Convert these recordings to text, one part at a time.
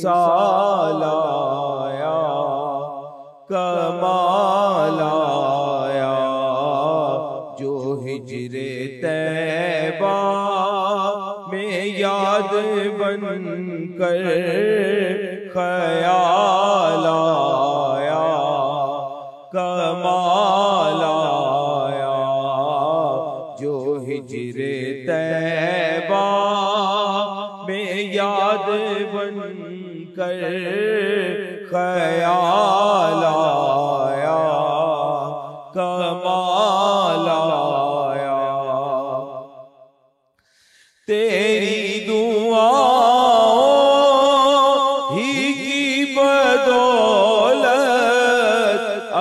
مثال آیا، کمال آیا، جو ہجر طیبہ میں یاد بن کر خیال آیا، کمال آیا، جو ہجر طیبہ میں یاد بن کر خیال آیا، کمال آیا۔ تیری دعاؤں ہی کی بدولت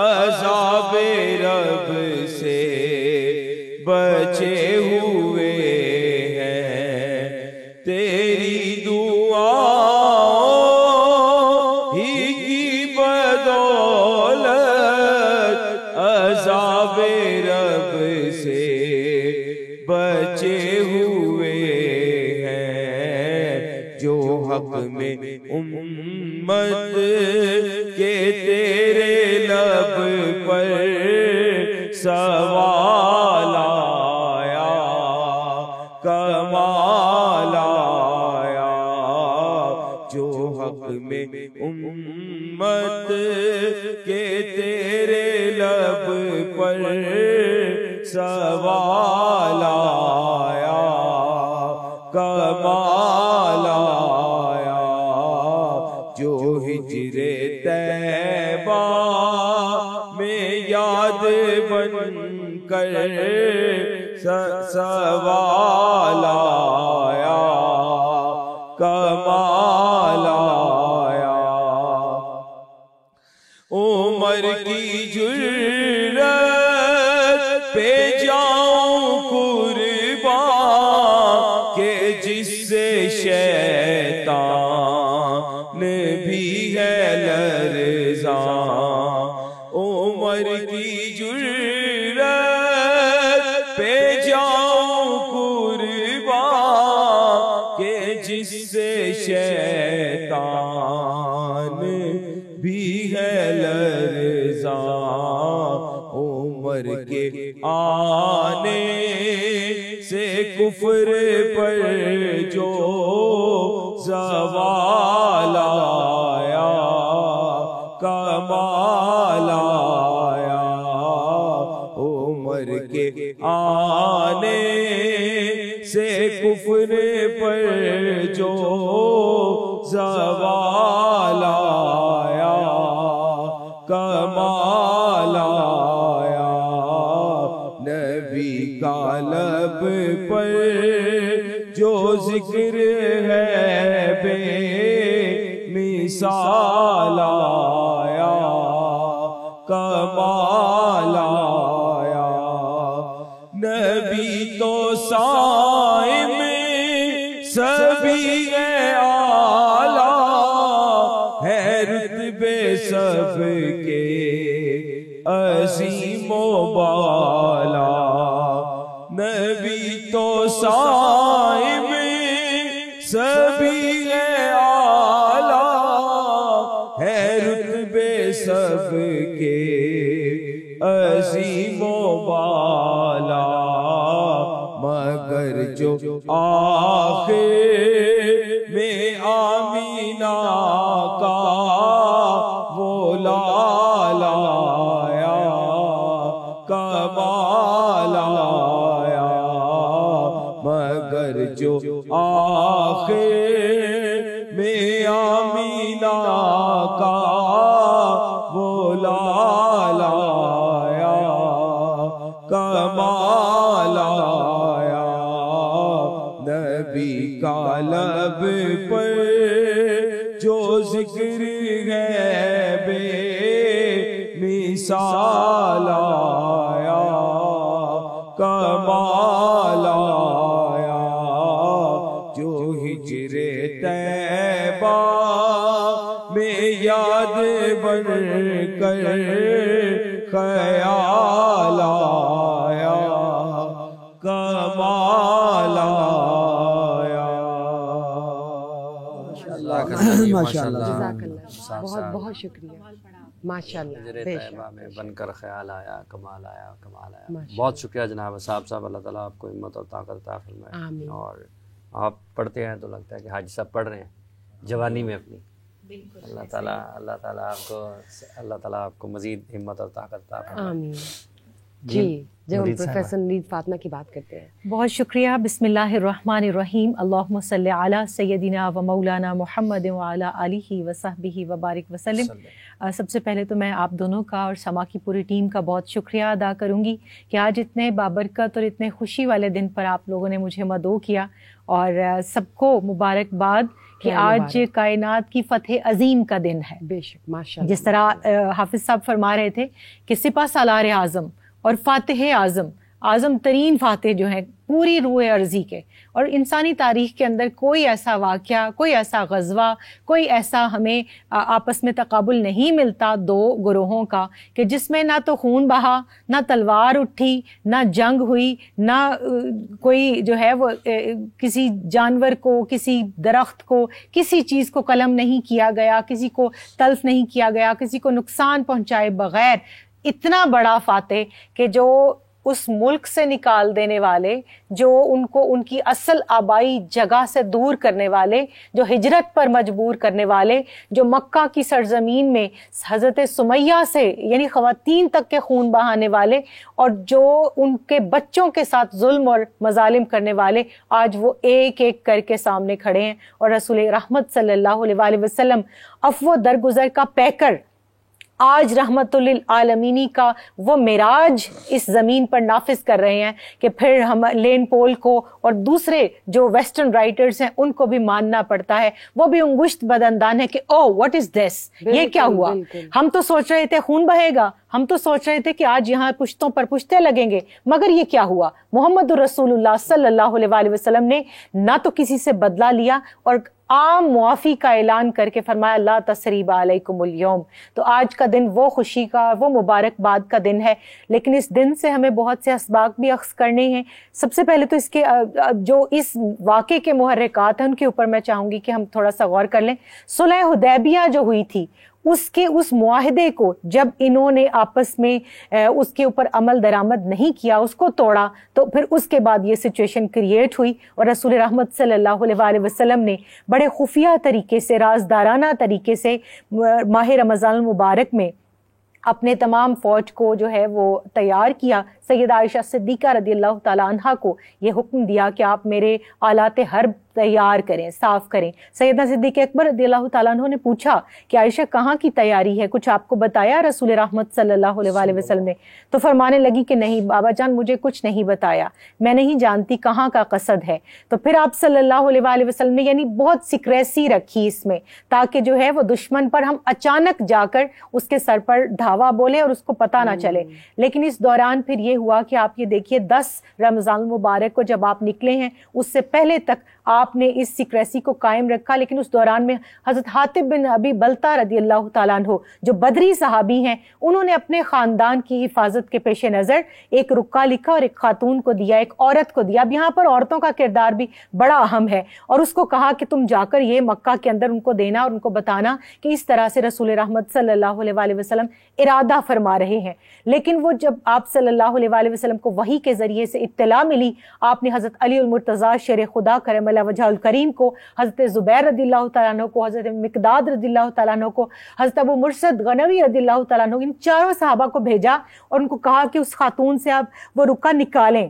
عذاب رب سے بچے ہوئے ہیں، تیری دعاؤں ہی کی بدولت عذاب رب سے بچے ہوئے ہیں، جو حق میں امت کے تیرے لب پر سوال آیا، کمال آیا، جو حق میں امت کے تیرے لب پر سوال آیا، کمال آیا، جو ہجر طیبہ میں یاد بن کر سوال آیا، کمال آیا۔ عمر کی جرأت پہ جاؤں قربان کہ جس سے شیطان بھی ہے لرزاں، عمر کی جرأت پہ جاؤں قربان کہ جس سے شیطان بھی ہے لرزاں، عمر کے آنے سے کفر پر جو زوال آیا، کمال آیا، عمر کے آنے سے کفر پر جو زوال آیا، کمال آیا، نبی کا لب پر جو ذکر ہے بے مثال آیا، کمال آیا، نبی تو صائم سبھی اعلیٰ ہے، رتبے سب کے عظیم و بالا، نبی تو صائم سبھی اعلیٰ ہے، رتبے سب کے عظیم و بالا، مگر جو آخر میں آمینہ کا وہ لال آیا، کمال آیا، مگر جو آخر میں آمینہ کا وہ لال آیا، کمال آیا، نبی کا لب پر جو ذکر ہے بے مثال آیا، کمال آیا، جو ہجر طیبہ میں یاد بن کر خیال آیا، کمال آیا۔ اللہ کا ماشاءاللہ جزاک اللہ، بہت بہت شکریہ، ماشاءاللہ، بے شک طیبہ میں بن کر خیال آیا، کمال آیا، کمال آیا. بہت شکریہ جناب صاحب، اللہ تعالیٰ آپ کو ہمت اور طاقت عطا فرمائے. آمین. اور آپ پڑھتے ہیں تو لگتا ہے کہ حاجی صاحب پڑھ رہے ہیں جوانی میں اپنی. اللہ تعالیٰ آپ کو مزید ہمت اور طاقت عطا فرمائے. آمین. جی جب ہم پروفیسر نید فاطمہ کی بات کرتے ہیں. بہت شکریہ. بسم اللہ الرحمن الرحیم. اللہم صلی علی سیدنا و مولانا محمد وعلی آلہ وصحبہ وبارک وسلم. سب سے پہلے تو میں آپ دونوں کا اور سما کی پوری ٹیم کا بہت شکریہ ادا کروں گی کہ آج اتنے بابرکت اور اتنے خوشی والے دن پر آپ لوگوں نے مجھے مدعو کیا، اور سب کو مبارکباد کہ آج کائنات کی فتح عظیم کا دن ہے. بے شک، ماشاءاللہ. جس طرح حافظ صاحب فرما رہے تھے کہ سپہ سالار اعظم اور فاتح اعظم ترین فاتح جو ہیں پوری روح ارضی کے، اور انسانی تاریخ کے اندر کوئی ایسا واقعہ، کوئی ایسا غزوہ، کوئی ایسا ہمیں آپس میں تقابل نہیں ملتا دو گروہوں کا کہ جس میں نہ تو خون بہا، نہ تلوار اٹھی، نہ جنگ ہوئی، نہ کوئی جو ہے وہ کسی جانور کو، کسی درخت کو، کسی چیز کو قلم نہیں کیا گیا، کسی کو تلف نہیں کیا گیا، کسی کو نقصان پہنچائے بغیر. اتنا بڑا فاتح کہ جو اس ملک سے نکال دینے والے، جو ان کو ان کی اصل آبائی جگہ سے دور کرنے والے، جو ہجرت پر مجبور کرنے والے، جو مکہ کی سرزمین میں حضرت سمیہ سے یعنی خواتین تک کے خون بہانے والے، اور جو ان کے بچوں کے ساتھ ظلم اور مظالم کرنے والے، آج وہ ایک ایک کر کے سامنے کھڑے ہیں. اور رسول رحمت صلی اللہ علیہ وآلہ وسلم عفو درگزر کا پیکر، آج رحمت للعالمینی کا وہ معراج اس زمین پر نافذ کر رہے ہیں کہ پھر ہم لین پول کو اور دوسرے جو ویسٹرن رائٹرز ہیں ان کو بھی ماننا پڑتا ہے. وہ بھی انگشت بدندان ہے کہ او واٹ از دس، یہ کیا ہوا؟ ہم تو سوچ رہے تھے خون بہے گا، ہم تو سوچ رہے تھے کہ آج یہاں پشتوں پر پشتے لگیں گے، مگر یہ کیا ہوا؟ محمد رسول اللہ صلی اللہ علیہ وآلہ وسلم نے نہ تو کسی سے بدلہ لیا اور عام معافی کا اعلان کر کے فرمایا لا تثریب علیکم اليوم. تو آج کا دن وہ خوشی کا، وہ مبارکباد کا دن ہے. لیکن اس دن سے ہمیں بہت سے اسباق بھی اخذ کرنے ہیں. سب سے پہلے تو اس کے جو اس واقعے کے محرکات ہیں ان کے اوپر میں چاہوں گی کہ ہم تھوڑا سا غور کر لیں. صلح حدیبیہ جو ہوئی تھی، اس معاہدے کو جب انہوں نے آپس میں اس کے اوپر عمل درآمد نہیں کیا، اس کو توڑا، تو پھر اس کے بعد یہ سچویشن کریٹ ہوئی. اور رسول رحمت صلی اللہ علیہ وآلہ وسلم نے بڑے خفیہ طریقے سے، رازدارانہ طریقے سے ماہ رمضان المبارک میں اپنے تمام فوج کو جو ہے وہ تیار کیا. سیدہ عائشہ صدیقہ رضی اللہ تعالیٰ عنہا کو یہ حکم دیا کہ آپ میرے آلات حرب تیار کریں، صاف کریں. سیدنا صدیق اکبر رضی اللہ تعالیٰ عنہ نے پوچھا کہ عائشہ کہاں کی تیاری ہے، کچھ آپ کو بتایا رسول رحمت صلی اللہ علیہ وآلہ وسلم نے؟ تو فرمانے لگی کہ نہیں بابا جان، مجھے کچھ نہیں بتایا، میں نہیں جانتی کہاں کا قصد ہے. تو پھر آپ صلی اللہ علیہ وآلہ وسلم نے یعنی بہت سیکریسی رکھی اس میں، تاکہ جو ہے وہ دشمن پر ہم اچانک جا کر اس کے سر پر دھاوا بولے اور اس کو پتہ نہ چلے. لیکن اس دوران پھر یہ ہوا کہ آپ یہ دیکھیے 10 رمضان المبارک کو جب آپ نکلے ہیں، اس سے پہلے تک آپ نے اس سیکریسی کو قائم رکھا. لیکن اس دوران میں حضرت حاتب بن ابی بلتہ رضی اللہ تعالیٰ عنہ جو بدری صحابی ہیں، انہوں نے اپنے خاندان کی حفاظت کے پیش نظر ایک رکا لکھا اور ایک خاتون کو دیا، ایک عورت کو دیا. اب یہاں پر عورتوں کا کردار بھی بڑا اہم ہے، اور اس کو کہا کہ تم جا کر یہ مکہ کے اندر ان کو دینا اور ان کو بتانا کہ اس طرح سے رسول رحمت صلی اللہ علیہ وآلہ وسلم ارادہ فرما رہے ہیں. لیکن وہ جب آپ صلی اللہ علیہ وآلہ وسلم کو وحی کے ذریعے سے اطلاع ملی، آپ نے حضرت علی المرتضیٰ شیر خدا کرم اللہ وجہ الکریم کو، حضرت زبیر رضی اللہ تعالیٰ عنہ کو، حضرت مقداد رضی اللہ تعالیٰ عنہ کو، حضرت ابو مرشد غنوی رضی اللہ تعالیٰ عنہ، ان چاروں صحابہ کو بھیجا اور ان کو کہا کہ اس خاتون سے آپ وہ رکا نکالیں.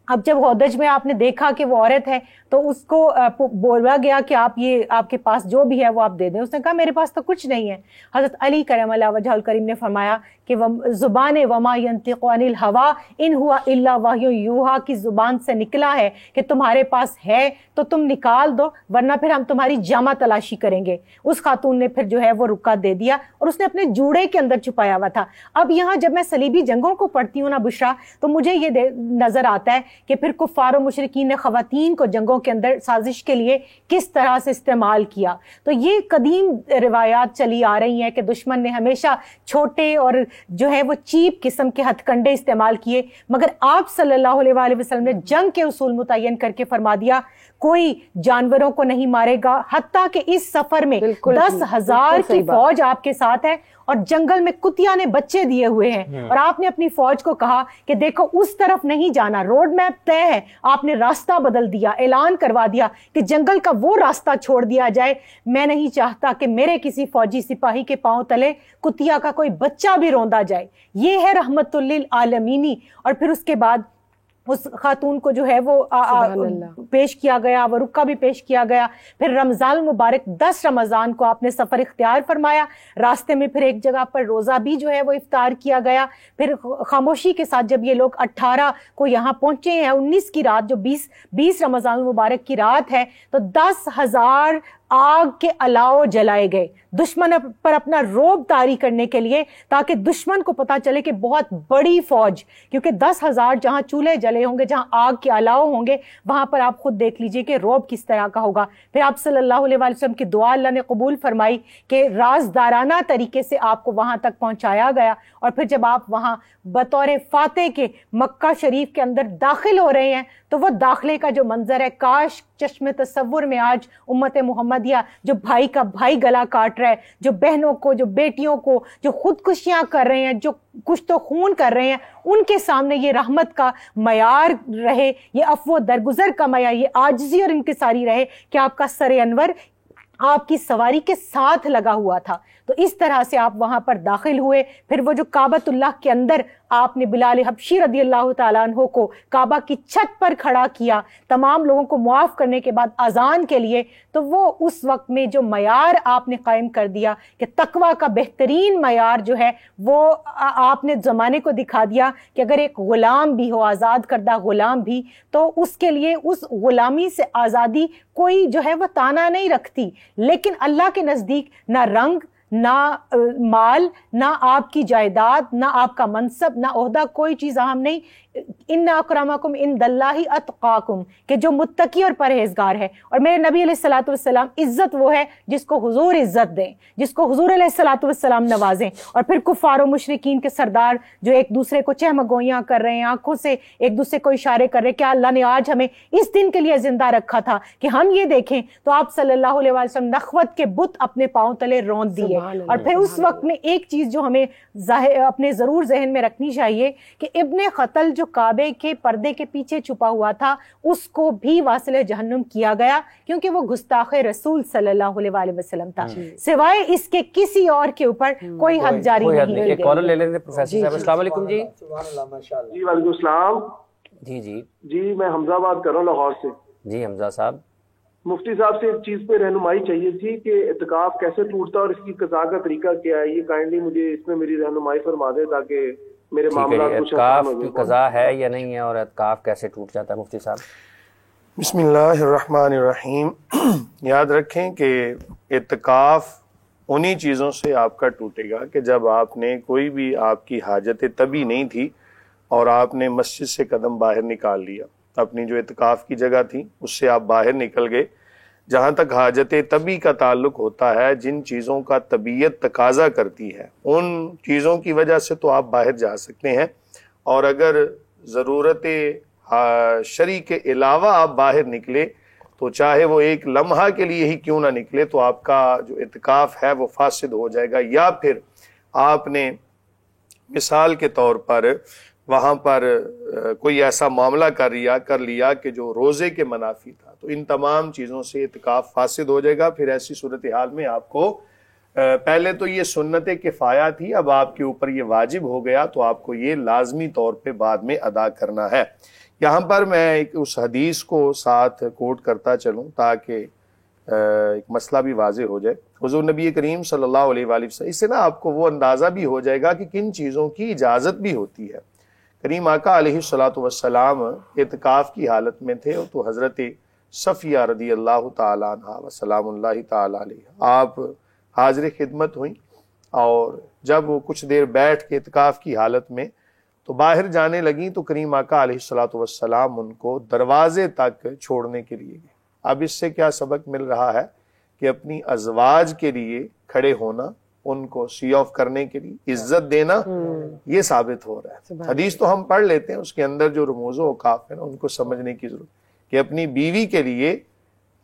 اب جب ہودج میں آپ نے دیکھا کہ وہ عورت ہے تو اس کو بولا گیا کہ آپ کے پاس جو بھی ہے وہ آپ دے دیں. اس نے کہا میرے پاس تو کچھ نہیں ہے. حضرت علی کرم اللہ وجہ الکریم نے فرمایا کہ زبان وما ینطق عن الہوی ان ہوا الا وحی یوحی کی زبان سے نکلا ہے کہ تمہارے پاس ہے تو تم نکال دو، ورنہ پھر ہم تمہاری جامہ تلاشی کریں گے. اس خاتون نے پھر جو ہے وہ رکا دے دیا اور اس نے اپنے جوڑے کے اندر چھپایا ہوا تھا. اب یہاں جب میں صلیبی جنگوں کو پڑھتی ہوں نا بشرا، تو مجھے یہ نظر آتا ہے کہ پھر کفار و مشرکین نے خواتین کو جنگوں کے اندر سازش کے لیے کس طرح سے استعمال کیا. تو یہ قدیم روایات چلی آ رہی ہیں کہ دشمن نے ہمیشہ چھوٹے اور جو ہے وہ چیپ قسم کے ہتھ کنڈے استعمال کیے، مگر آپ صلی اللہ علیہ وآلہ وسلم نے جنگ کے اصول متعین کر کے فرما دیا کوئی جانوروں کو نہیں مارے گا، حتیٰ کہ اس سفر میں 10,000 کی فوج آپ کے ساتھ ہے اور جنگل میں کتیا نے بچے دیے ہوئے ہیں، اور آپ نے اپنی فوج کو کہا کہ دیکھو اس طرف نہیں جانا، روڈ میپ طے ہے، آپ نے راستہ بدل دیا، اعلان کروا دیا کہ جنگل کا وہ راستہ چھوڑ دیا جائے، میں نہیں چاہتا کہ میرے کسی فوجی سپاہی کے پاؤں تلے کتیا کا کوئی بچہ بھی روندا جائے۔ یہ ہے رحمت للعالمینی۔ اور پھر اس کے بعد اس خاتون کو جو ہے وہ پیش کیا گیا، وہ رکا بھی پیش کیا گیا۔ پھر رمضان المبارک 10 رمضان کو آپ نے سفر اختیار فرمایا، راستے میں پھر ایک جگہ پر روزہ بھی جو ہے وہ افطار کیا گیا۔ پھر خاموشی کے ساتھ جب یہ لوگ 18 کو یہاں پہنچے ہیں، 19 کی رات جو 20 رمضان المبارک کی رات ہے، تو 10,000 آگ کے الاؤ جلائے گئے دشمن پر اپنا روب طاری کرنے کے لیے، تاکہ دشمن کو پتا چلے کہ بہت بڑی فوج، کیونکہ 10,000 جہاں چولہے جلے ہوں گے، جہاں آگ کے الاؤ ہوں گے، وہاں پر آپ خود دیکھ لیجئے کہ روب کس طرح کا ہوگا۔ پھر آپ صلی اللہ علیہ وآلہ وسلم کی دعا اللہ نے قبول فرمائی کہ رازدارانہ طریقے سے آپ کو وہاں تک پہنچایا گیا، اور پھر جب آپ وہاں بطور فاتح کے مکہ شریف کے اندر داخل ہو رہے ہیں تو وہ داخلے کا جو منظر ہے، کاش چشم تصور میں آج امت محمدیہ جو بھائی کا بھائی گلا کاٹ رہا ہے، جو بہنوں کو، جو بیٹیوں کو، جو خودکشیاں کر رہے ہیں، جو کچھ تو خون کر رہے ہیں، ان کے سامنے یہ رحمت کا معیار رہے، یہ عفو و درگزر کا معیار، یہ عاجزی اور انکساری رہے کہ آپ کا سر انور آپ کی سواری کے ساتھ لگا ہوا تھا۔ تو اس طرح سے آپ وہاں پر داخل ہوئے۔ پھر وہ جو کعبۃ اللہ کے اندر آپ نے بلال حبشی رضی اللہ تعالیٰ عنہ کو کعبہ کی چھت پر کھڑا کیا تمام لوگوں کو معاف کرنے کے بعد اذان کے لیے، تو وہ اس وقت میں جو معیار آپ نے قائم کر دیا کہ تقویٰ کا بہترین معیار جو ہے وہ آپ نے زمانے کو دکھا دیا کہ اگر ایک غلام بھی ہو، آزاد کردہ غلام بھی، تو اس کے لیے اس غلامی سے آزادی کوئی جو ہے وہ تانا نہیں رکھتی، لیکن اللہ کے نزدیک نہ رنگ، نہ مال، نہ آپ کی جائیداد، نہ آپ کا منصب، نہ عہدہ، کوئی چیز اہم نہیں۔ ان اکرمکم عند اللہ اتقاکم، کہ جو متقی اور پرہیزگار ہے۔ اور میرے نبی علیہ الصلوۃ والسلام، عزت وہ ہے جس کو حضور عزت دیں، جس کو حضور علیہ الصلوۃ والسلام نوازیں۔ اور پھر کفار و مشرکین کے سردار جو ایک دوسرے کو چہمگوئیاں کر رہے ہیں، آنکھوں سے ایک دوسرے کو اشارے کر رہے ہیں، کیا اللہ نے آج ہمیں اس دن کے لیے زندہ رکھا تھا کہ ہم یہ دیکھیں؟ تو آپ صلی اللہ علیہ وسلم نخوت کے بت اپنے پاؤں تلے روند دیے۔ اور پھر اس وقت میں ایک چیز جو ہمیں اپنے ضرور ذہن میں رکھنی چاہیے کہ ابن قتل جو کعبے کے پردے کے پیچھے چھپا ہوا تھا، اس کو بھی واصل جہنم کیا گیا، کیونکہ وہ گستاخ رسول صلی اللہ علیہ وآلہ وسلم تھا۔ سوائے اس کے کسی اور کے اوپر کوئی حد جاری نہیں ہے۔ کالر لے لیتے پروفیسر صاحب۔ السلام علیکم جی۔ جی وعلیکم السلام۔ جی میں حمزہ بات کر رہا ہوں لاہور سے۔ جی حمزہ صاحب، مفتی صاحب سے ایک چیز پہ رہنمائی چاہیے تھی کہ اعتکاف کیسے ٹوٹتا ہے اور اس کی قضا کا طریقہ کیا ہے، یہ کائنڈلی مجھے اس میں میری رہنمائی فرما دیں تاکہ میرے معاملات کچھ اعتکاف کی قضا ہے یا نہیں ہے، اور اعتکاف کیسے ٹوٹ جاتا ہے مفتی صاحب؟ بسم اللہ الرحمن الرحیم۔ یاد رکھیں کہ اعتکاف انہی چیزوں سے آپ کا ٹوٹے گا کہ جب آپ نے کوئی بھی آپ کی حاجت طبی نہیں تھی اور آپ نے مسجد سے قدم باہر نکال لیا، اپنی جو اعتکاف کی جگہ تھی اس سے آپ باہر نکل گئے۔ جہاں تک حاجت طبی کا تعلق ہوتا ہے، جن چیزوں کا طبیعت تقاضا کرتی ہے ان چیزوں کی وجہ سے تو آپ باہر جا سکتے ہیں، اور اگر ضرورت شرع کے علاوہ آپ باہر نکلے تو چاہے وہ ایک لمحہ کے لیے ہی کیوں نہ نکلے تو آپ کا جو اعتکاف ہے وہ فاسد ہو جائے گا۔ یا پھر آپ نے مثال کے طور پر وہاں پر کوئی ایسا معاملہ کر لیا کہ جو روزے کے منافی تھا، تو ان تمام چیزوں سے اعتکاف فاسد ہو جائے گا۔ پھر ایسی صورتحال میں آپ کو پہلے تو یہ سنت کفایہ تھی، اب آپ کے اوپر یہ واجب ہو گیا تو آپ کو یہ لازمی طور پہ بعد میں ادا کرنا ہے۔ یہاں پر میں اس حدیث کو ساتھ کوٹ کرتا چلوں تاکہ ایک مسئلہ بھی واضح ہو جائے۔ حضور نبی کریم صلی اللہ علیہ وآلہ وسلم، اس سے نا آپ کو وہ اندازہ بھی ہو جائے گا کہ کن چیزوں کی اجازت بھی ہوتی ہے۔ کریم آقا علیہ الصلوۃ والسلام اعتکاف کی حالت میں تھے تو حضرت صفیہ رضی اللہ تعالیٰ عنہا وسلام اللہ تعالیٰ علیہ آپ حاضر خدمت ہوئیں، اور جب وہ کچھ دیر بیٹھ کے اعتکاف کی حالت میں تو باہر جانے لگیں تو کریم آقا علیہ الصلوۃ والسلام ان کو دروازے تک چھوڑنے کے لیے گئے۔ اب اس سے کیا سبق مل رہا ہے کہ اپنی ازواج کے لیے کھڑے ہونا ان کو سی آف کرنے کے لیے عزت دینا یہ ثابت ہو رہا ہے. حدیث تو ہم پڑھ لیتے ہیں, اس کے اندر جو رموز و اوقاف ہے نا ان کو سمجھنے کی ضرورت کہ اپنی بیوی کے لیے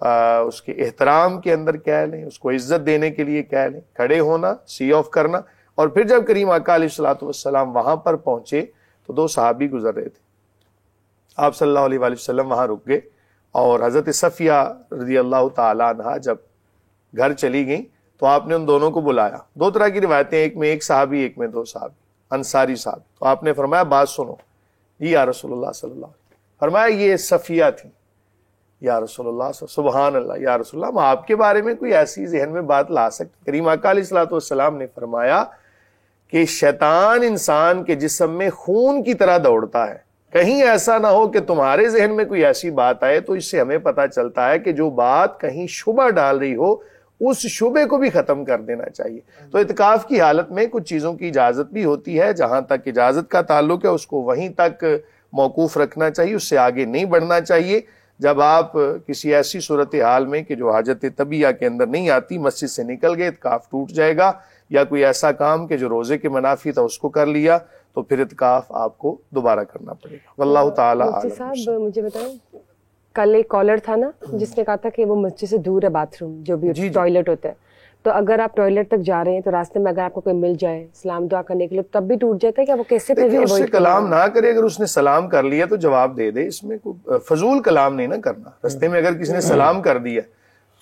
اس کے احترام کے اندر کہہ لیں, اس کو عزت دینے کے لیے کہہ لیں, کھڑے ہونا, سی آف کرنا. اور پھر جب کریم آقا علیہ الصلوۃ والسلام وہاں پر پہنچے تو 2 صحابی گزر رہے تھے. آپ صلی اللہ علیہ وآلہ وسلم وہاں رک گئے اور حضرت صفیہ رضی اللہ تعالی عنہا جب گھر چلی گئیں تو آپ نے ان دونوں کو بلایا. 2 طرح کی روایتیں, ایک میں 1 صحابی, ایک میں 2 صحابی, انصاری صحابی. تو آپ نے فرمایا بات سنو. جی یا رسول اللہ صلی اللہ علیہ وسلم. فرمایا یہ صفیہ تھی. یا رسول اللہ سبحان اللہ, یا رسول اللہ ہم آپ کے بارے میں کوئی ایسی ذہن میں بات لا سکتے؟ کریم آقا علیہ الصلوۃ والسلام نے فرمایا کہ شیطان انسان کے جسم میں خون کی طرح دوڑتا ہے, کہیں ایسا نہ ہو کہ تمہارے ذہن میں کوئی ایسی بات آئے تو اس سے ہمیں پتہ چلتا ہے کہ جو بات کہیں شبہ ڈال رہی ہو اس شبے کو بھی ختم کر دینا چاہیے. تو اعتکاف کی حالت میں کچھ چیزوں کی اجازت بھی ہوتی ہے, جہاں تک اجازت کا تعلق ہے اس کو وہیں تک موقوف رکھنا چاہیے, اس سے آگے نہیں بڑھنا چاہیے. جب آپ کسی ایسی صورتحال میں کہ جو حاجت طبیعہ کے اندر نہیں آتی مسجد سے نکل گئے, اعتکاف ٹوٹ جائے گا, یا کوئی ایسا کام کہ جو روزے کے منافی تھا اس کو کر لیا تو پھر اعتکاف آپ کو دوبارہ کرنا پڑے گا. واللہ تعالی مفتی صاحب مجھے بتائیں, کل ایک کالر تھا نا جس نے کہا تھا کہ وہ مسجد سے دور ہے باتھ روم جو بھی ٹوائلٹ ہوتا ہے, تو اگر آپ ٹوائلٹ تک جا رہے ہیں تو راستے میں اگر آپ کو کوئی مل جائے سلام دعا کرنے کے لیے تب بھی ٹوٹ جاتا ہے کیا؟ وہ کیسے اس سے کلام نہ کرے, اگر اس نے سلام کر لیا تو جواب دے دے, اس میں کوئی فضول کلام نہیں نہ کرنا. رستے میں اگر کسی نے سلام کر دیا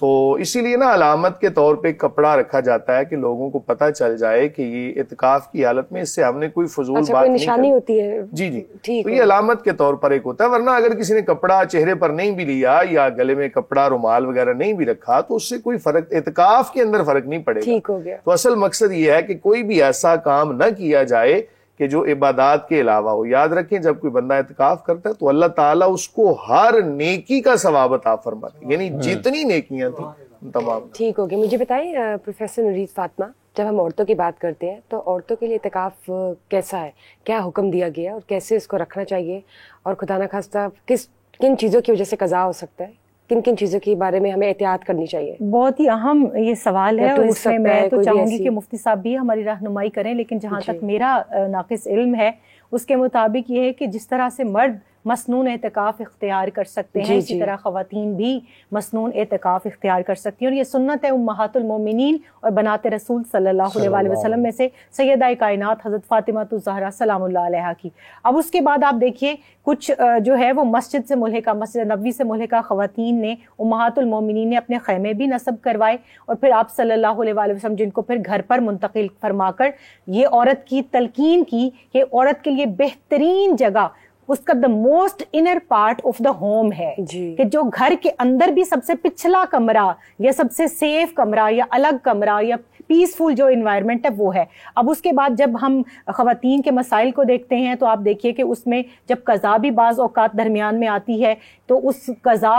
تو اسی لیے نا علامت کے طور پہ کپڑا رکھا جاتا ہے کہ لوگوں کو پتہ چل جائے کہ یہ اعتکاف کی حالت میں اس سے ہم نے کوئی فضول بات نہیں نشانی ہوتی ہے. جی جی, تو یہ علامت کے طور پر ایک ہوتا ہے. ورنہ اگر کسی نے کپڑا چہرے پر نہیں بھی لیا یا گلے میں کپڑا رومال وغیرہ نہیں بھی رکھا تو اس سے کوئی فرق اعتکاف کے اندر فرق نہیں پڑے گا. ٹھیک ہو گیا. تو اصل مقصد یہ ہے کہ کوئی بھی ایسا کام نہ کیا جائے کہ جو عبادات کے علاوہ ہو. یاد رکھیں جب کوئی بندہ اعتکاف کرتا ہے تو اللہ تعالیٰ اس کو ہر نیکی کا ثواب عطا فرماتا ہے, یعنی جتنی نیکیاں تھیں تمام. ٹھیک ہو گیا. مجھے بتائیں پروفیسر نورید فاطمہ, جب ہم عورتوں کی بات کرتے ہیں تو عورتوں کے لیے اعتکاف کیسا ہے, کیا حکم دیا گیا اور کیسے اس کو رکھنا چاہیے, اور خدا نخواستہ کن چیزوں کی وجہ سے قضا ہو سکتا ہے, کن چیزوں کے بارے میں ہمیں احتیاط کرنی چاہیے؟ بہت ہی اہم یہ سوال ہے, اور اس میں میں تو چاہوں گی کہ مفتی صاحب بھی ہماری رہنمائی کریں. لیکن جہاں تک میرا ناقص علم ہے اس کے مطابق یہ ہے کہ جس طرح سے مرد مسنون اعتکاف اختیار کر سکتے ہیں اسی طرح خواتین بھی مسنون اعتکاف اختیار کر سکتی ہیں, اور یہ سنت ہے امہات المومنین اور بنات رسول صلی اللہ علیہ وسلم میں سے سیدہ کائنات حضرت فاطمہ الزہرا سلام اللہ علیہا کی. اب اس کے بعد آپ دیکھیے کچھ جو ہے وہ مسجد سے ملحقہ, مسجد نبوی سے ملحقہ خواتین نے, امہات المومنین نے اپنے خیمے بھی نصب کروائے, اور پھر آپ صلی اللہ علیہ وسلم جن کو پھر گھر پر منتقل فرما کر یہ عورت کی تلقین کی کہ عورت کے لیے بہترین جگہ اس کا the most inner part of the home ہے, کہ جو گھر کے اندر بھی سب سے پچھلا کمرہ یا سب سے سیف کمرہ یا الگ کمرہ یا پیسفل جو انوائرمنٹ ہے وہ ہے. اب اس کے بعد جب ہم خواتین کے مسائل کو دیکھتے ہیں تو آپ دیکھیے کہ اس میں جب قضا بھی بعض اوقات درمیان میں آتی ہے تو اس قضا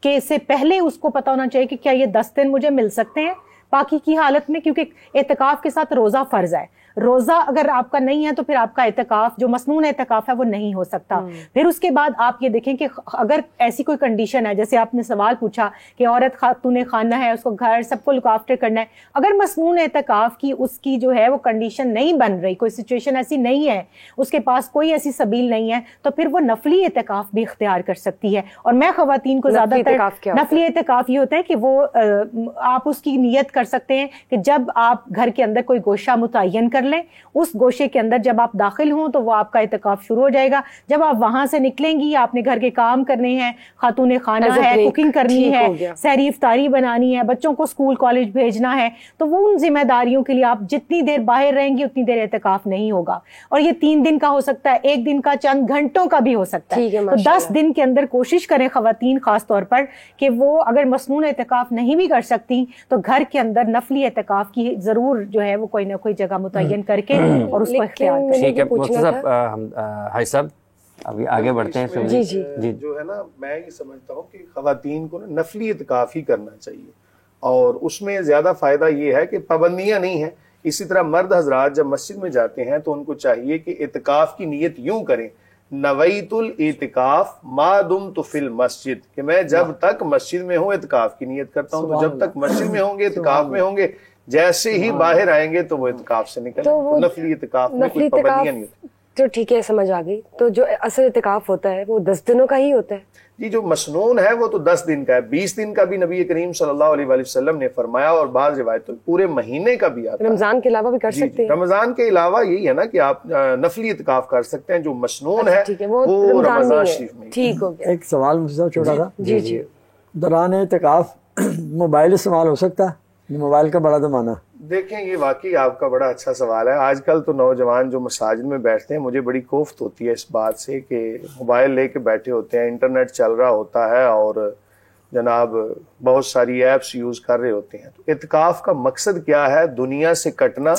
کے سے پہلے اس کو پتہ ہونا چاہیے کہ کیا یہ 10 دن مجھے مل سکتے ہیں باقی کی حالت میں, کیونکہ اعتکاف کے ساتھ روزہ فرض ہے. روزہ اگر آپ کا نہیں ہے تو پھر آپ کا اعتکاف جو مسنون اعتکاف ہے وہ نہیں ہو سکتا. پھر اس کے بعد آپ یہ دیکھیں کہ اگر ایسی کوئی کنڈیشن ہے, جیسے آپ نے سوال پوچھا کہ عورت خاتون خانہ ہے, اس کو گھر سب کو لک آفٹر کرنا ہے, اگر مسنون اعتکاف کی اس کی جو ہے وہ کنڈیشن نہیں بن رہی, کوئی سچویشن ایسی نہیں ہے, اس کے پاس کوئی ایسی سبیل نہیں ہے, تو پھر وہ نفلی اعتکاف بھی اختیار کر سکتی ہے. اور میں خواتین کو زیادہ تر نفلی اعتکاف یہ ہوتا ہے کہ وہ آپ اس کی نیت کر سکتے ہیں کہ جب آپ گھر کے اندر کوئی گوشہ متعین کر لیں, اس گوشے کے اندر جب آپ داخل ہوں تو وہ آپ کا اعتکاف شروع ہو جائے گا. جب آپ وہاں سے نکلیں گی, آپ نے گھر کے کام کرنے ہیں, خاتون خانہ ہے, کوکنگ کرنی ہے, سحری افطاری بنانی ہے, بچوں کو اسکول کالج بھیجنا ہے, تو وہ ان ذمہ داریوں کے لیے آپ جتنی دیر باہر رہیں گی اتنی دیر اعتکاف نہیں ہوگا. اور یہ 3 دن کا ہو سکتا ہے, 1 دن کا, چند گھنٹوں کا بھی ہو سکتا ہے. تو 10 دن کے اندر کوشش کریں خواتین خاص طور پر کہ وہ اگر مسنون اعتکاف نہیں بھی کر سکتی تو گھر کے اندر نفلی اعتکاف کی ضرور جو ہے وہ کوئی نہ کوئی جگہ متعین کر کے اور اس کو اختیار کریں. ٹھیک ہے مفتی صاحب, ہائی صاحب ابھی آگے بڑھتے ہیں. جی جو ہے نا, میں یہ سمجھتا ہوں کہ خواتین کو نا نفلی اعتکاف ہی کرنا چاہیے, اور اس میں زیادہ فائدہ یہ ہے کہ پابندیاں نہیں ہیں. اسی طرح مرد حضرات جب مسجد میں جاتے ہیں تو ان کو چاہیے کہ اعتکاف کی نیت یوں کریں, نویت الاعتکاف ما دمت فی المسجد, کہ میں جب تک مسجد میں ہوں اعتکاف کی نیت کرتا ہوں. تو جب تک مسجد میں ہوں گے, اعتکاف میں ہوں گے, جیسے ہی باہر آئیں گے تو وہ اعتکاف سے نکلیں. تو نفلی اعتکاف میں کوئی پابندیاں نہیں ہوتی. تو ٹھیک ہے سمجھ آ گئی. تو جو اصل اعتکاف ہوتا ہے وہ 10 دنوں کا ہی ہوتا ہے؟ جی جو مسنون ہے وہ تو 10 دن کا ہے. 20 دن کا بھی نبی کریم صلی اللہ علیہ وآلہ وسلم نے فرمایا, اور بعض روایتوں پورے مہینے کا بھی آتا ہے. رمضان کے علاوہ بھی کر سکتے ہیں؟ رمضان کے علاوہ یہی ہے نا کہ آپ نفلی اعتکاف کر سکتے ہیں. جو مسنون ہے وہ رمضان شریف میں. ٹھیک ہو گیا. ایک سوال مجھ سے چھوٹا تھا. جی دوران اعتکاف موبائل استعمال ہو سکتا ہے؟ موبائل کا بڑا زمانہ. دیکھیں یہ واقعی آپ کا بڑا اچھا سوال ہے. آج کل تو نوجوان جو مساجد میں بیٹھتے ہیں, مجھے بڑی کوفت ہوتی ہے اس بات سے کہ موبائل لے کے بیٹھے ہوتے ہیں, انٹرنیٹ چل رہا ہوتا ہے اور جناب بہت ساری ایپس یوز کر رہے ہوتے ہیں. تو اعتکاف کا مقصد کیا ہے؟ دنیا سے کٹنا,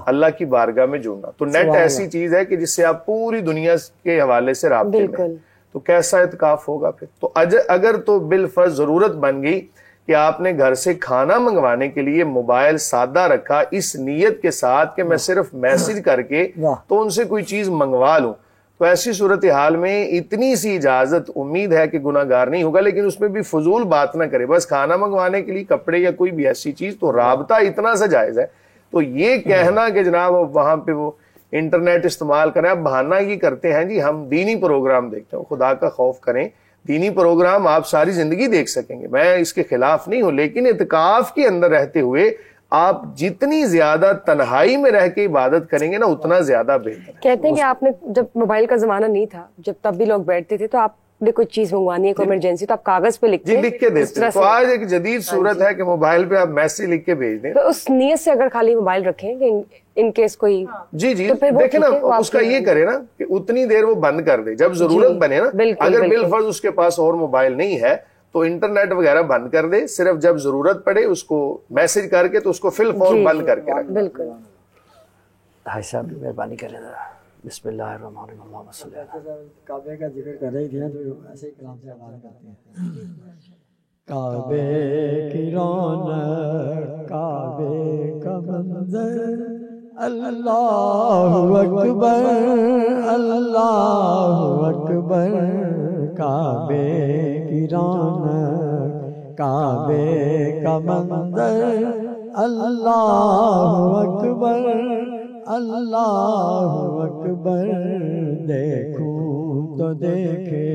اللہ کی بارگاہ میں جڑنا. تو نیٹ ایسی چیز ہے کہ جس سے آپ پوری دنیا کے حوالے سے رابطے میں, تو کیسا اعتکاف ہوگا پھر؟ تو اگر تو بالفرض ضرورت بن گئی کہ آپ نے گھر سے کھانا منگوانے کے لیے موبائل سادہ رکھا اس نیت کے ساتھ کہ میں صرف میسج کر کے تو ان سے کوئی چیز منگوا لوں, تو ایسی صورتحال میں اتنی سی اجازت امید ہے کہ گناہگار نہیں ہوگا. لیکن اس میں بھی فضول بات نہ کرے, بس کھانا منگوانے کے لیے کپڑے یا کوئی بھی ایسی چیز, تو رابطہ اتنا سا جائز ہے. تو یہ کہنا کہ جناب وہاں پہ وہ انٹرنیٹ استعمال کریں, آپ بہانہ یہ کرتے ہیں جی ہم دینی پروگرام دیکھتے ہیں. خدا کا خوف کریں, دینی پروگرام آپ ساری زندگی دیکھ سکیں گے, میں اس کے خلاف نہیں ہوں, لیکن اعتکاف کے اندر رہتے ہوئے آپ جتنی زیادہ تنہائی میں رہ کے عبادت کریں گے نا اتنا زیادہ بہتر ہے. کہتے ہیں کہ آپ نے جب موبائل کا زمانہ نہیں تھا, جب تب بھی لوگ بیٹھتے تھے, تو آپ نے کوئی چیز منگوانی ہے, کوئی ایمرجنسی, تو آپ کاغذ پہ لکھتے ہیں, لکھ کے دیتے ہیں. تو آج ایک جدید صورت ہے کہ موبائل پہ آپ میسج لکھ کے بھیج دیں. تو اس نیت سے اگر خالی موبائل رکھیں کہ ان کیس کوئی, جی دیکھیں نا اس کا یہ کرے نا کہ اتنی دیر وہ بند کر دے جب ضرورت بنے نا. اگر بالفرض اس کے پاس اور موبائل نہیں ہے تو انٹرنیٹ وغیرہ بند کر دے, صرف جب ضرورت پڑے اس کو میسج کر کے تو اس کو فل فور بند کر کے رکھ. بالکل. بھائی صاحب مہربانی کریں ذرا. بسم اللہ الرحمن الرحیم. اللہم صلی علی کعبے کا ذکر کر رہی تھی تو ایسے ہی کلام سے حوالہ کرتے ہیں. کعبے کی رونق, کعبے کا منظر, اللہ اکبر اللہ اکبر. کعبے کی رونق, کعبے کا منظر, اللہ اکبر اللہ اکبر. دیکھوں تو دیکھے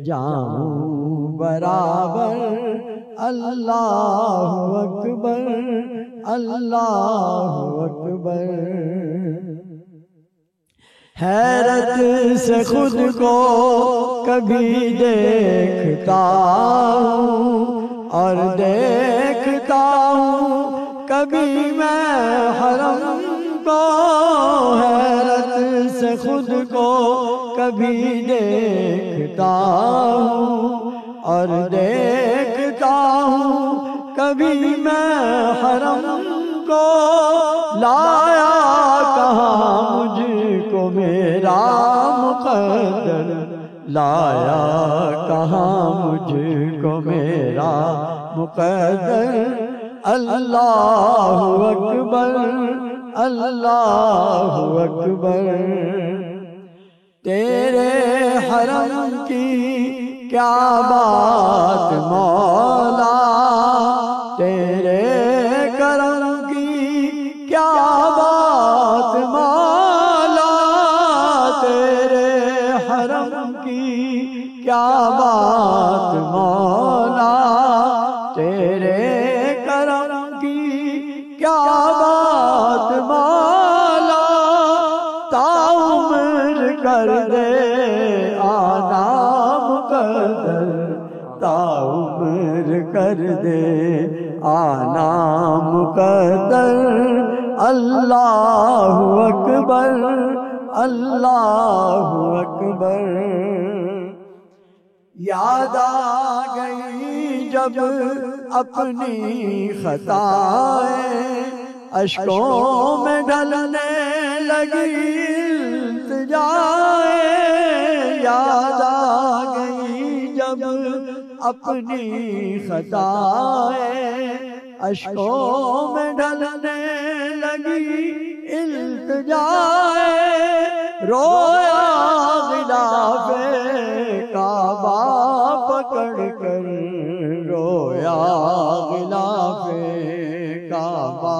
جاؤں برابر, اللہ اکبر اللہ اکبر. حیرت سے خود کو کبھی دیکھتا ہوں اور دیکھتا ہوں کبھی میں حرم کو. حیرت سے خود کو کبھی دیکھتا ہوں اور دیکھتا ہوں کبھی میں حرم کو. لایا کہاں مجھ کو میرا مقدر, لایا کہاں مجھ کو میرا مقدر. اللہ اکبر اللہ اکبر. تیرے حرم کی کیا بات مولا, تیرے کرم کی کیا بات مولا, تیرے حرم کی کیا بات مولا, تیرے کرم کی کیا بات مولا. تعمر کر دے آنا مقدر, تعمر کر دے آنا مقدر. اللہ اکبر اللہ اکبر. یاد آ گئی جب اپنی خطائیں, اشکوں میں ڈھلنے لگی التجائیں. یاد آ گئی جب اپنی خطائیں, اشکوں میں ڈھلنے لگی التجائیں. رویا غلاف کعبہ پکڑ کر, رویا غلاف کعبہ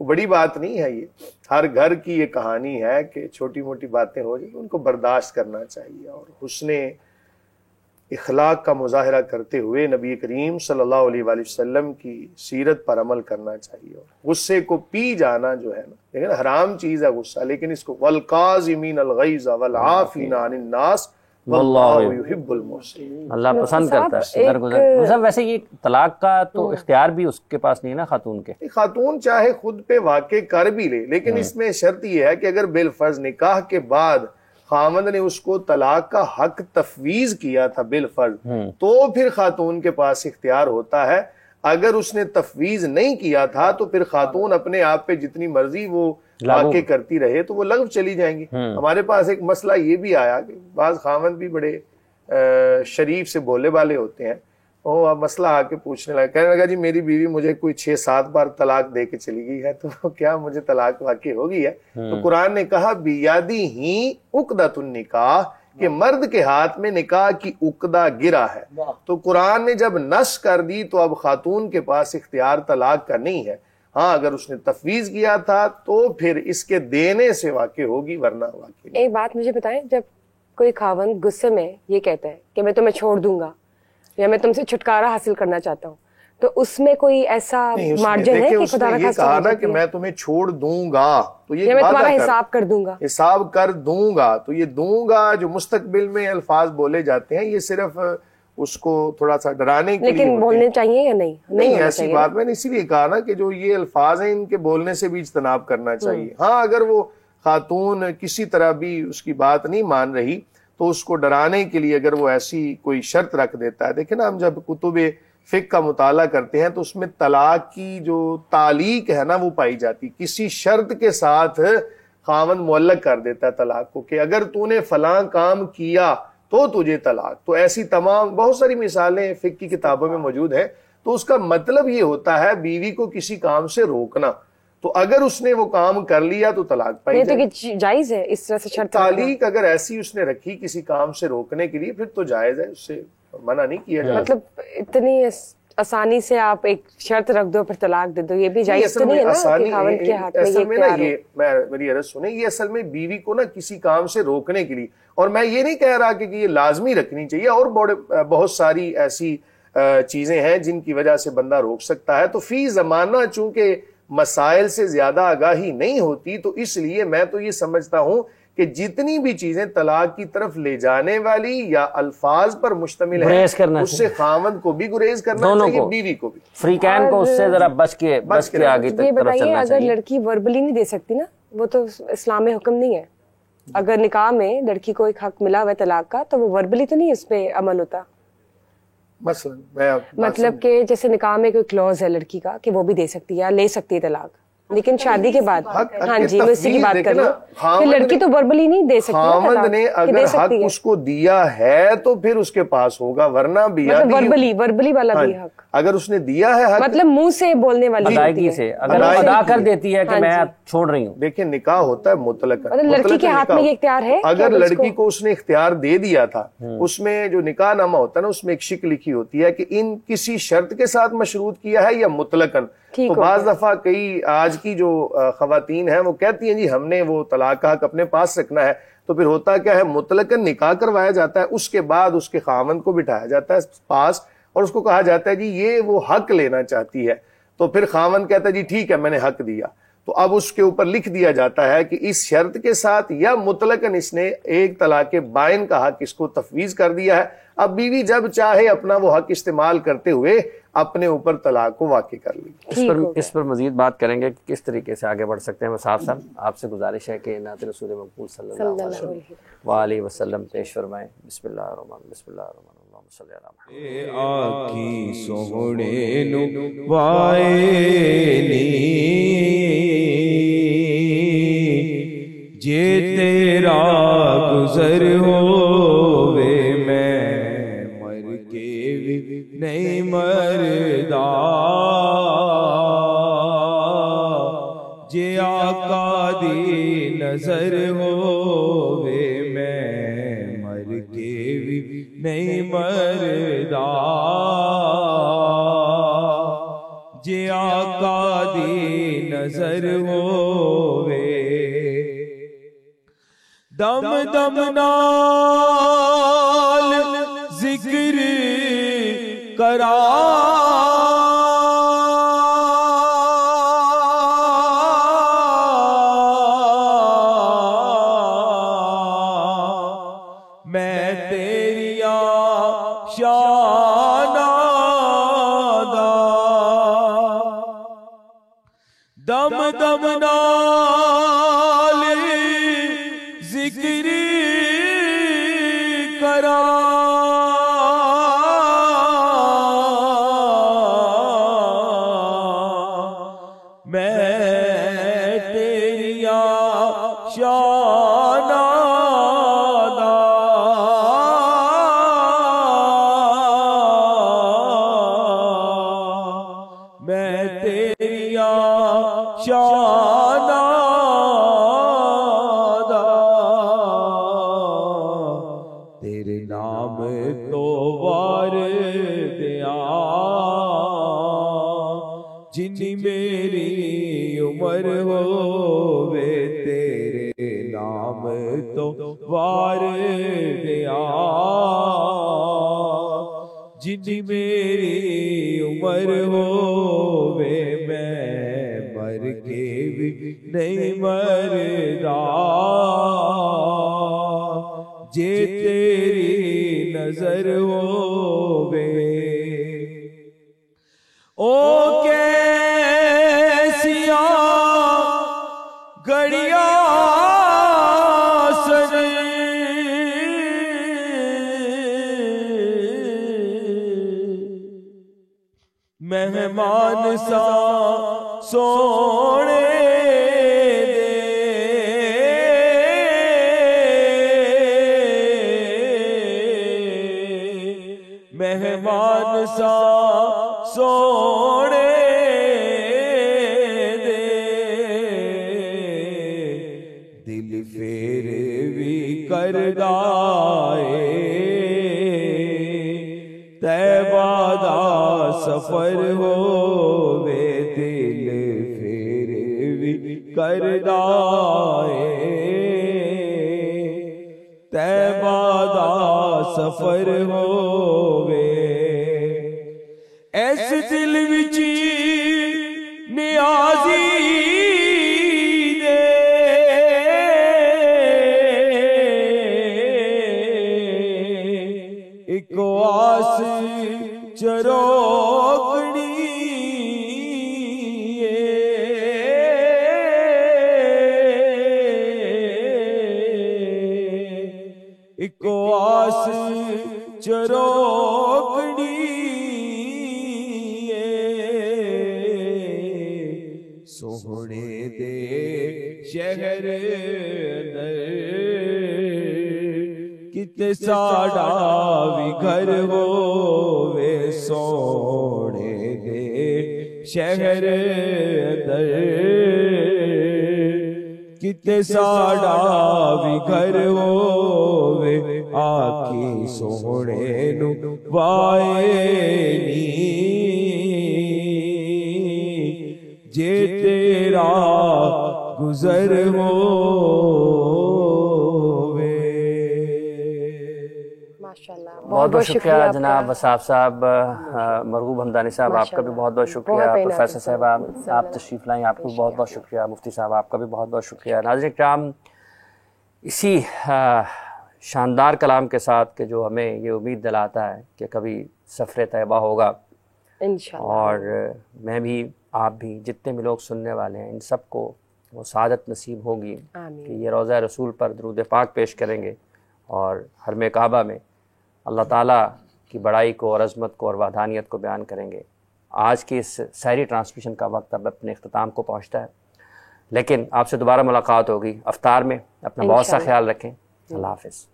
بڑی بات نہیں ہے، یہ ہر گھر کی یہ کہانی ہے کہ چھوٹی موٹی باتیں ہو جائیں ان کو برداشت کرنا چاہیے، اور حسن اخلاق کا مظاہرہ کرتے ہوئے نبی کریم صلی اللہ علیہ وآلہ وسلم کی سیرت پر عمل کرنا چاہیے۔ اور غصے کو پی جانا جو ہے نا، لیکن حرام چیز ہے غصہ، لیکن اس کو والقاظمین الغیظ والعافین عن الناس واللہ یحب المحسنین، اللہ پسند کرتا ہے درگزر۔ ویسے یہ طلاق کا تو اختیار بھی اس کے پاس نہیں نا خاتون کے، خاتون چاہے خود پہ واقع کر بھی لے، لیکن اس میں شرط یہ ہے کہ اگر بالفرض نکاح کے بعد خامند نے اس کو طلاق کا حق تفویض کیا تھا بالفرض، تو پھر خاتون کے پاس اختیار ہوتا ہے۔ اگر اس نے تفویض نہیں کیا تھا تو پھر خاتون اپنے آپ پہ جتنی مرضی وہ واقع کرتی رہے تو وہ لغو چلی جائیں گی۔ ہمارے پاس ایک مسئلہ یہ بھی آیا کہ بعض خامند بھی بڑے شریف سے بولے والے ہوتے ہیں، وہ مسئلہ آ کے پوچھنے لگا، کہنے لگا جی میری بیوی مجھے کوئی 6-7 بار طلاق دے کے چلی گئی ہے، تو کیا مجھے طلاق واقع ہو گئی ہے؟ تو قرآن نے کہا بیادی ہی عقدۃ النکاح، کہ مرد کے ہاتھ میں نکاح کی عقدہ گرا ہے۔ تو قرآن نے جب نص کر دی تو اب خاتون کے پاس اختیار طلاق کا نہیں ہے، ہاں اگر اس نے تفویض کیا تھا تو پھر اس کے دینے سے واقع ہوگی، ورنہ واقع نہیں۔ ایک بات مجھے بتائیں، جب کوئی خاوند غصے میں یہ کہتا ہے کہ میں تمہیں چھوڑ دوں گا یا میں تم سے چھٹکارا حاصل کرنا چاہتا ہوں، تو اس میں کوئی ایسا مارجن ہے کہ خدا یہ کہا نا کہ میں تمہیں چھوڑ دوں گا، تو یہ میں تمہارا حساب کر دوں گا، حساب کر دوں گا، تو یہ دوں گا جو مستقبل میں الفاظ بولے جاتے ہیں یہ صرف اس کو تھوڑا سا ڈرانے کے لیے، لیکن بولنے چاہیے یا نہیں ایسی بات میں نے اسی لیے کہا نا کہ جو یہ الفاظ ہیں ان کے بولنے سے بھی اجتناب کرنا چاہیے۔ ہاں اگر وہ خاتون کسی طرح بھی اس کی بات نہیں مان رہی تو اس کو ڈرانے کے لیے اگر وہ ایسی کوئی شرط رکھ دیتا ہے، دیکھیں نا ہم جب کتب فقہ کا مطالعہ کرتے ہیں تو اس میں طلاق کی جو تعلیق ہے نا وہ پائی جاتی، کسی شرط کے ساتھ خاوند معلق کر دیتا ہے طلاق کو کہ اگر تو نے فلاں کام کیا تو تجھے طلاق۔ تو ایسی تمام بہت ساری مثالیں فقہ کی کتابوں میں موجود ہیں۔ تو اس کا مطلب یہ ہوتا ہے بیوی کو کسی کام سے روکنا، تو اگر اس نے وہ کام کر لیا تو طلاق پائی جائے۔ تو جائز ہے اس طرح سے شرط تعلیق اگر ایسی اس نے رکھی کسی کام سے روکنے کے لیے پھر تو جائز ہے، اس سے منع نہیں کیا جائے۔ مطلب اتنی آسانی سے آپ ایک شرط رکھ دو پھر طلاق دے دو، یہ بھی جائز تو نہیں ہے نا کہ خاوند کے ہاتھ میں یہ اختیار ہو۔ میری عرض سنیں، یہ اصل میں بیوی کو نا کسی کام سے روکنے کے لیے، اور میں یہ نہیں کہہ رہا کہ یہ لازمی رکھنی چاہیے، اور بہت ساری ایسی چیزیں ہیں جن کی وجہ سے بندہ روک سکتا ہے۔ تو فی زمانہ چونکہ مسائل سے زیادہ آگاہی نہیں ہوتی، تو اس لیے میں تو یہ سمجھتا ہوں کہ جتنی بھی چیزیں طلاق کی طرف لے جانے والی یا الفاظ پر مشتمل ہیں اس سے خاوند کو بھی گریز کرنا چاہیے، بیوی کو بھی، فریقین کو اس سے ذرا بچ کے آگے تک یہ بتائیے اگر لڑکی وربلی نہیں دے سکتی نا، وہ تو اسلام میں حکم نہیں ہے، اگر نکاح میں لڑکی کو ایک حق ملا ہوا ہے طلاق کا تو وہ وربلی تو نہیں اس پہ عمل ہوتا؟ مطلب کہ جیسے نکاح میں کوئی کلوز ہے لڑکی کا کہ وہ بھی دے سکتی ہے یا لے سکتی ہے طلاق، لیکن شادی کے بعد ہاں جی میں اسی کی بات کر رہی ہوں کہ لڑکی تو وربلی نہیں دے سکتی، خاوند نے اگر حق اس کو دیا ہے تو پھر اس کے پاس ہوگا، ورنہ وربلی والا بھی حق اگر اس نے دیا ہے حق، مطلب منہ سے بولنے والی ادائیگی سے اگر ادا کر دیتی ہے کہ میں چھوڑ رہی ہوں۔ دیکھیں نکاح ہوتا ہے مطلق، لڑکی کے ہاتھ میں یہ اختیار ہے، اگر لڑکی کو اس نے اختیار دے دیا تھا، اس میں جو نکاح نامہ ہوتا ہے نا اس میں ایک شک لکھی ہوتی ہے کہ ان کسی شرط کے ساتھ مشروط کیا ہے یا مطلقاً۔ تو بعض دفعہ کئی آج کی جو خواتین ہیں وہ کہتی ہیں جی ہم نے وہ طلاق کا حق اپنے پاس رکھنا ہے، تو پھر ہوتا کیا ہے مطلقاً نکاح کروایا جاتا ہے، اس کے بعد اس کے خاوند کو بٹھایا جاتا ہے پاس اور اس کو کہا جاتا ہے جی یہ وہ حق لینا چاہتی ہے، تو پھر خاوند کہتا ہے جی ٹھیک ہے میں نے حق دیا، تو اب اس کے اوپر لکھ دیا جاتا ہے کہ اس شرط کے ساتھ یا مطلقاً اس نے ایک طلاق بائن کا حق اس کو تفویض کر دیا ہے، اب بیوی جب چاہے اپنا وہ حق استعمال کرتے ہوئے اپنے اوپر طلاق کو واقع کر لی۔ اس پر مزید بات کریں گے کہ کس طریقے سے آگے بڑھ سکتے ہیں۔ صاحب آپ سے گزارش ہے کہ نعت رسول مقبول صلی اللہ علیہ وسلم پیش فرمائیں۔ بسم اللہ الرحمن بسم اللہ الرحمن اللہم صلی اللہ آکھی سوڑے نو وائے نی جے تیرا گزر ہووے میں مر کے بھی نہیں مردا، جے آقا دی نظر ہووے میں مر کے بھی نہیں مردا، جے آقا دی نظر ہووے دم دم نال ذکر کرا میں تیری شانہ دا دم دم نال ذکر کرا میں تیری شانہ دا میں تیری شانہ دا تیرے نام تو وار دیا جنی میری عمر ہووے تیرے نام تو وار دیا جنی میری عمر ہووے میں مر کے بھی نہیں مردا جے تیری نظر ہووے او کیسیا گڑیا سن مہمان سا سونے دے مہمان سا سونے دے دل پھر بھی کردائے طیبہ دا سفر ہووے دل پھر بھی کردائے طیبہ دا سفر ہووے ایس دل وچی نیازی دے ایک آس چروکنی ایک آس چروکنی سوہنے دے شہر اندر کتے ساڑا بھی گھر ہووے سوہنے دے شہر اندر کتے ساڑا بھی گھر ہووے آکی سوہنے نو وائے نی جے تیرا گزر ہووے ماشاءاللہ بہت بہت شکریہ جناب وصاف صاحب، مرغوب حمدانی صاحب آپ کا بھی بہت بہت شکریہ، پروفیسر صاحبہ آپ تشریف لائیں آپ کو بھی بہت بہت شکریہ، مفتی صاحب آپ کا بھی بہت بہت شکریہ۔ ناظرین کرام، اسی شاندار کلام کے ساتھ کہ جو ہمیں یہ امید دلاتا ہے کہ کبھی سفر طیبہ ہوگا انشاءاللہ، اور میں بھی آپ بھی جتنے بھی لوگ سننے والے ہیں ان سب کو وہ سعادت نصیب ہوگی کہ یہ روضہ رسول پر درود پاک پیش کریں گے اور حرم کعبہ میں اللہ تعالیٰ کی بڑائی کو اور عظمت کو اور وحدانیت کو بیان کریں گے۔ آج کی اس سحری ٹرانسمیشن کا وقت اب اپنے اختتام کو پہنچتا ہے، لیکن آپ سے دوبارہ ملاقات ہوگی افطار میں۔ اپنا بہت سا خیال رکھیں، اللہ حافظ۔